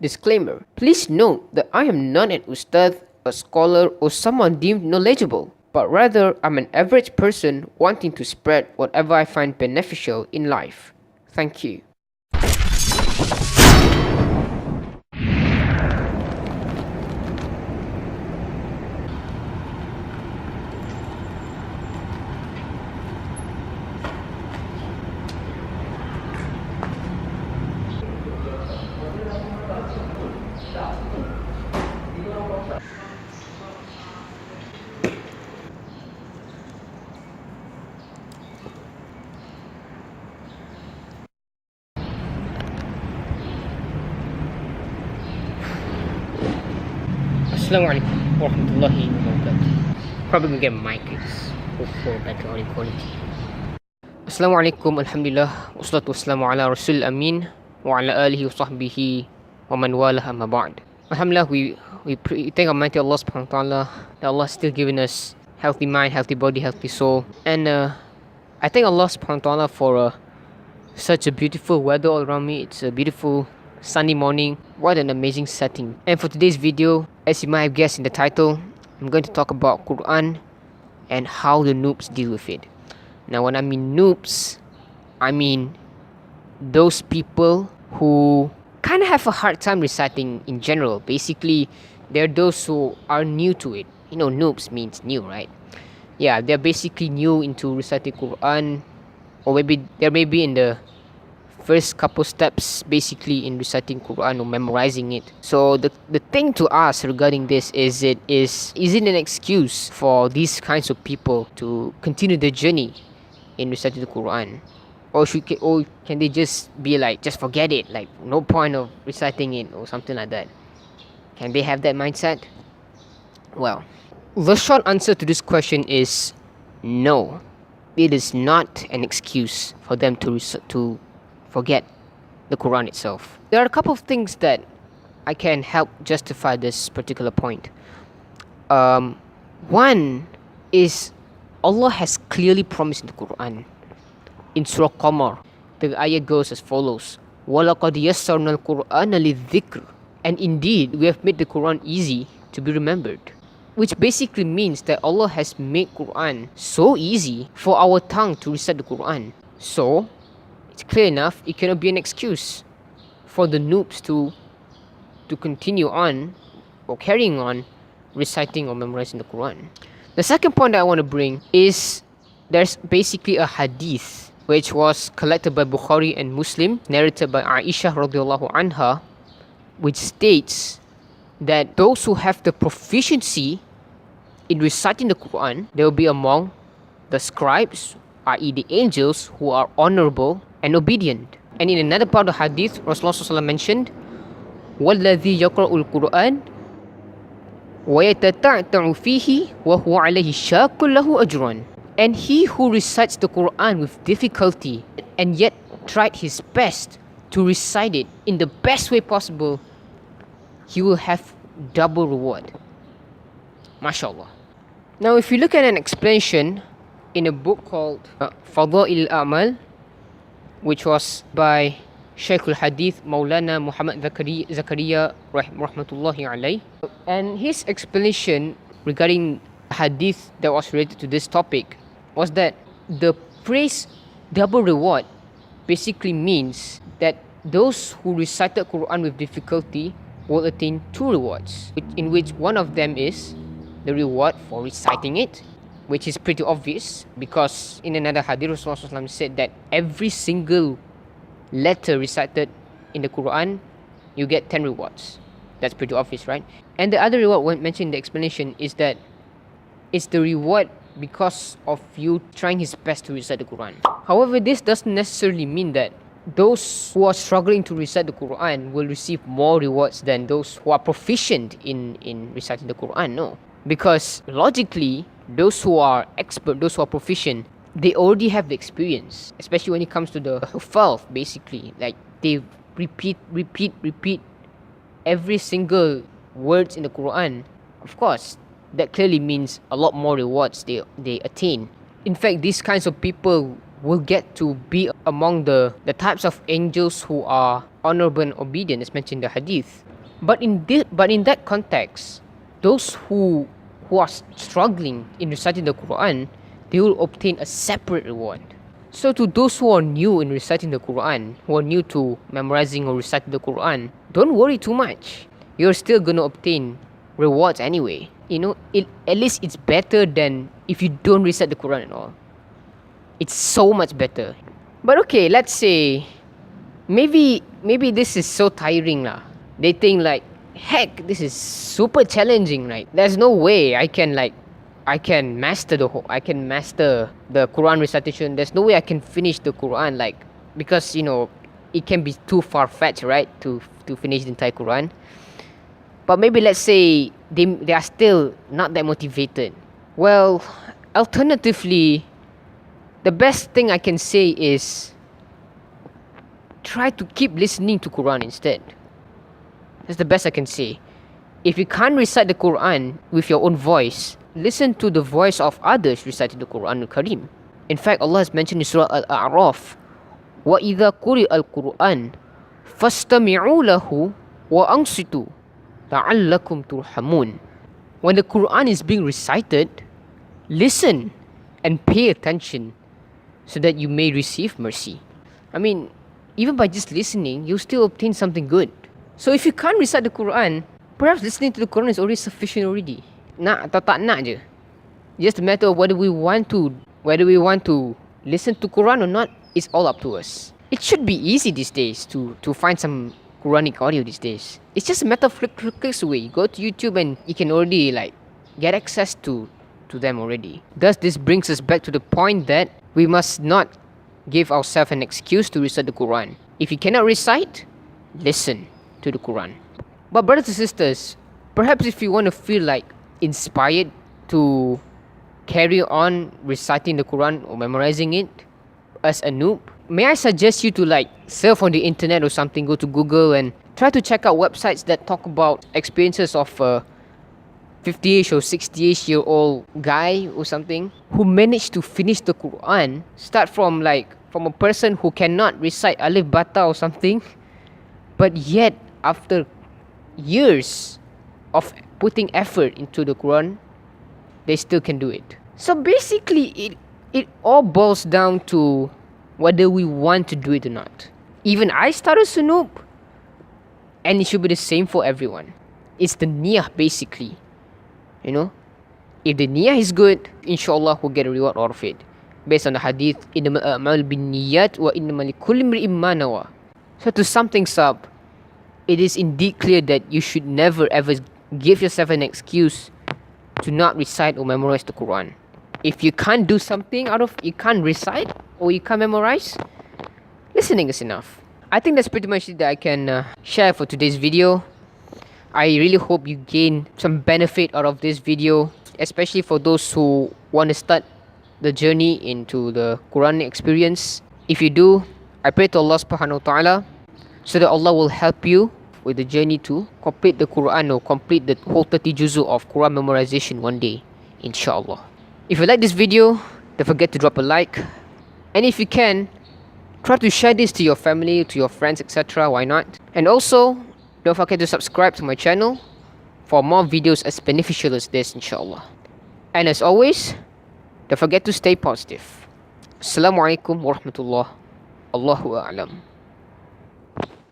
Disclaimer: please note that I am not an ustad, a scholar, or someone deemed knowledgeable, but rather I'm an average person wanting to spread whatever I find beneficial in life. Thank you. Assalamualaikum warahmatullahi wabarakatuh. Probably get mic for better audio quality. Assalamualaikum, alhamdulillah, wassalatu wassalamu ala rasul amin wa ala alihi wa sahbihi wa man walah amma ba'd. Alhamdulillah, we thank Almighty Allah subhanahu wa ta'ala that Allah has still given us healthy mind, healthy body, healthy soul. And I thank Allah subhanahu wa ta'ala for such a beautiful weather all around me. It's a beautiful Sunday morning. What an amazing setting. And for today's video, as you might have guessed in the title, I'm going to talk about Qur'an and how the noobs deal with it. Now when I mean noobs, I mean those people who kind of have a hard time reciting in general. Basically, they're those who are new to it. You know, noobs means new, right? Yeah, they're basically new into reciting Qur'an, or maybe they're maybe in the first couple steps basically in reciting Quran or memorizing it. So the thing to ask regarding this is it an excuse for these kinds of people to continue the journey in reciting the Quran? Or can they just be like, just forget it, like no point of reciting it or something like that? Can they have that mindset? Well, the short answer to this question is no. It is not an excuse for them to forget the Quran itself. There are a couple of things that I can help justify this particular point. One is Allah has clearly promised in the Quran. In Surah Qamar, the ayat goes as follows: وَلَقَدْ يَسَّرْنَا الْقُرْآنَ لِلذِّكْرِ. And indeed, we have made the Quran easy to be remembered. Which basically means that Allah has made Quran so easy for our tongue to recite the Quran. So it's clear enough, it cannot be an excuse for the noobs to continue on or carrying on reciting or memorizing the Quran. The second point that I want to bring is there's basically a hadith which was collected by Bukhari and Muslim, narrated by Aisha radiallahu anha, which states that those who have the proficiency in reciting the Quran, they will be among the scribes, i.e. the angels who are honorable and obedient. And in another part of the hadith, Rasulullah SAW mentioned, وَالَّذِي يَقْرَأُ الْقُرْآنِ وَيَتَتَعْتَعُ فِيهِ وَهُوَ عَلَيْهِ شَاقٌ لَهُ أَجْرٌ. And he who recites the Quran with difficulty and yet tried his best to recite it in the best way possible, he will have double reward. MashaAllah. Now if you look at an explanation in a book called Fadail al-A'mal, which was by Shaykh al-Hadith Maulana Muhammad Zakaria rahmatullahi alayh, and his explanation regarding hadith that was related to this topic was that the phrase double reward basically means that those who recited Quran with difficulty will attain two rewards, in which one of them is the reward for reciting it, which is pretty obvious because in another hadith Rasulullah said that every single letter recited in the Quran you get 10 rewards. That's pretty obvious, right? And the other reward mentioned in the explanation is that it's the reward because of you trying his best to recite the Quran. However, this doesn't necessarily mean that those who are struggling to recite the Quran will receive more rewards than those who are proficient in reciting the Quran. No. Because logically, those who are expert, those who are proficient, they already have the experience, especially when it comes to the hufaz, basically. Like, they repeat every single words in the Quran. Of course, that clearly means a lot more rewards they attain. In fact, these kinds of people will get to be among the types of angels who are honorable and obedient, as mentioned in the hadith. But in that context, those who are struggling in reciting the Quran, they will obtain a separate reward. So to those who are new in reciting the Quran, who are new to memorizing or reciting the Quran, don't worry too much. You're still gonna obtain rewards anyway. At least it's better than if you don't recite the Quran at all. It's so much better. But okay, let's say maybe this is so tiring lah. They think like, heck, this is super challenging, right? There's no way I can master the Quran recitation. There's no way I can finish the Quran, because it can be too far-fetched, right, to finish the entire Quran. But maybe let's say they are still not that motivated. Well, alternatively, the best thing I can say is try to keep listening to Quran instead. That's the best I can say. If you can't recite the Quran with your own voice, listen to the voice of others reciting the Quran Karim. In fact, Allah has mentioned in Surah Al-A'raf, وَإِذَا قُرِئَ الْقُرْآنُ فَاسْتَمِعُوا لَهُ وَأَنصِتُوا لَعَلَّكُمْ تُرْحَمُونَ. When the Quran is being recited, listen and pay attention so that you may receive mercy. I mean, even by just listening, you still obtain something good. So if you can't recite the Quran, perhaps listening to the Quran is already sufficient already. Nak atau tak nak je. Just a matter of whether we want to listen to Quran or not, is all up to us. It should be easy these days to find some Quranic audio these days. It's just a matter of clicks away. You go to YouTube and you can already get access to them already. Thus, this brings us back to the point that we must not give ourselves an excuse to recite the Quran. If you cannot recite, listen to the Quran. But brothers and sisters, perhaps if you want to feel inspired to carry on reciting the Quran or memorizing it as a noob, may I suggest you to surf on the internet or something, go to Google and try to check out websites that talk about experiences of a 50ish or 60ish year old guy or something who managed to finish the Quran. Start from a person who cannot recite Alif Bata or something, but yet after years of putting effort into the Quran, they still can do it. So basically, it all boils down to whether we want to do it or not. Even I started as a noob, and it should be the same for everyone. It's the niyyah basically. If the niyyah is good, inshallah we'll get a reward out of it. Based on the hadith, إِنَّمَا الْأَعْمَالُ بِالنِّيَّاتِ وَإِنَّمَا لِكُلِّ امْرِئٍ مَّا نَوَى. So to sum things up, it is indeed clear that you should never ever give yourself an excuse to not recite or memorize the Quran. If you can't do something you can't recite or you can't memorize, listening is enough. I think that's pretty much it that I can share for today's video. I really hope you gain some benefit out of this video, especially for those who want to start the journey into the Quranic experience. If you do, I pray to Allah subhanahu wa ta'ala so that Allah will help you with the journey to complete the Quran or complete the whole 30 juzu of Quran memorization one day, inshallah. If you like this video, don't forget to drop a like, and if you can, try to share this to your family, to your friends, etc. Why not? And also, don't forget to subscribe to my channel for more videos as beneficial as this, inshallah. And as always, don't forget to stay positive. Assalamu alaikum warahmatullah. Allahu a'lam.